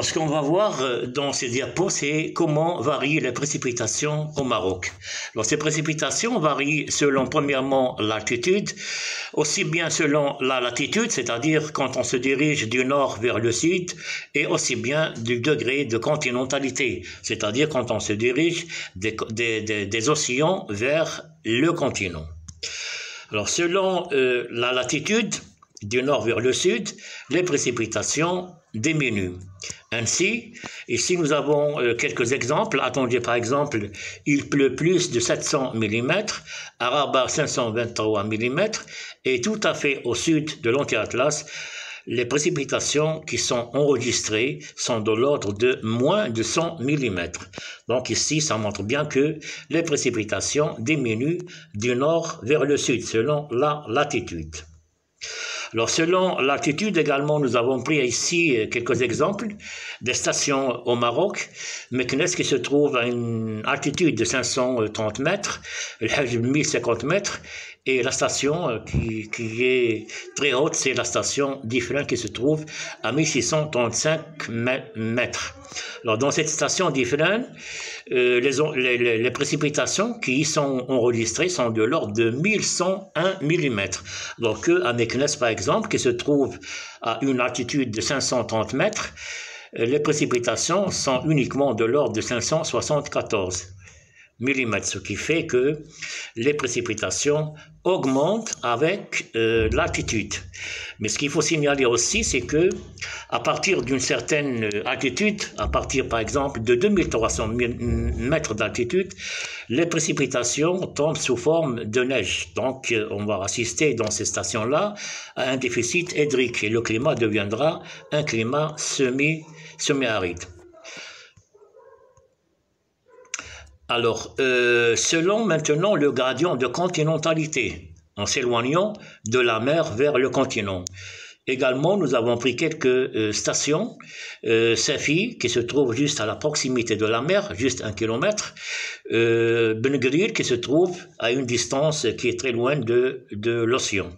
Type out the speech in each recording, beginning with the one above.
Alors, ce qu'on va voir dans ces diapos, c'est comment varient les précipitations au Maroc. Alors, ces précipitations varient selon, premièrement, l'altitude, aussi bien selon la latitude, c'est-à-dire quand on se dirige du nord vers le sud, et aussi bien du degré de continentalité, c'est-à-dire quand on se dirige des océans vers le continent. Alors, selon la latitude, du nord vers le sud, les précipitations diminuent. Ainsi, ici nous avons quelques exemples. Attendez, par exemple, il pleut plus de 700 mm, à Rabat 523 mm, et tout à fait au sud de l'Anti-Atlas, les précipitations qui sont enregistrées sont de l'ordre de moins de 100 mm. Donc ici, ça montre bien que les précipitations diminuent du nord vers le sud, selon la latitude. Alors, selon l'altitude également, nous avons pris ici quelques exemples des stations au Maroc. Meknès qui se trouve à une altitude de 530 mètres, El Hadj 1050 mètres, et la station qui est très haute, c'est la station d'Ifrane qui se trouve à 1635 mètres. Alors, dans cette station d'Ifrane, les précipitations qui y sont enregistrées sont de l'ordre de 1101 mm. Alors qu'à Meknès, par exemple, qui se trouve à une altitude de 530 mètres, les précipitations sont uniquement de l'ordre de 574 mm, ce qui fait que les précipitations augmentent avec l'altitude. Mais ce qu'il faut signaler aussi, c'est que à partir d'une certaine altitude, à partir par exemple de 2300 mètres d'altitude, les précipitations tombent sous forme de neige. Donc on va assister dans ces stations-là à un déficit hydrique et le climat deviendra un climat semi-aride. Alors, selon maintenant le gradient de continentalité, en s'éloignant de la mer vers le continent. Également, nous avons pris quelques stations, Safi, qui se trouve juste à la proximité de la mer, juste 1 kilomètre, Ben Guerir, qui se trouve à une distance qui est très loin de l'océan.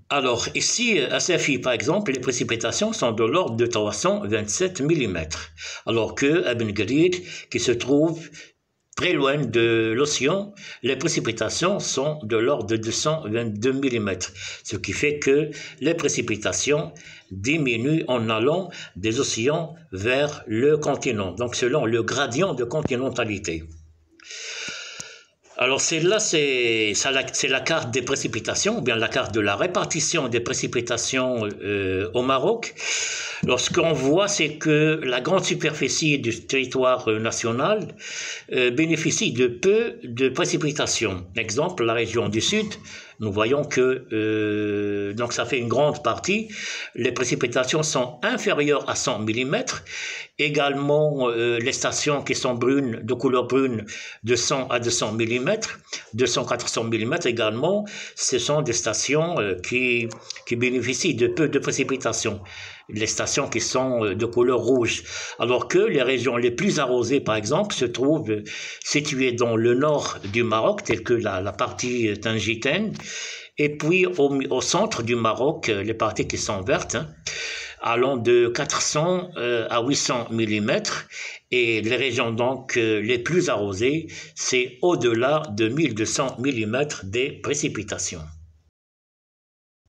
Alors, ici, à Safi, par exemple, les précipitations sont de l'ordre de 327 mm, alors que à Ben Guerir, qui se trouve très loin de l'océan, les précipitations sont de l'ordre de 222 mm, ce qui fait que les précipitations diminuent en allant des océans vers le continent, donc selon le gradient de continentalité. Alors c'est la carte des précipitations, ou bien la carte de la répartition des précipitations au Maroc. Alors ce qu'on voit, c'est que la grande superficie du territoire national bénéficie de peu de précipitations. Exemple, la région du sud, nous voyons que donc ça fait une grande partie, les précipitations sont inférieures à 100 mm. Également, les stations qui sont brunes, de couleur brune, de 100 à 200 mm, 200-400 mm également, ce sont des stations qui bénéficient de peu de précipitations. Les stations qui sont de couleur rouge, alors que les régions les plus arrosées, par exemple, se trouvent situées dans le nord du Maroc, telles que la partie tingitaine, et puis au centre du Maroc, les parties qui sont vertes, allant de 400 à 800 mm, et les régions donc les plus arrosées, c'est au-delà de 1200 mm des précipitations.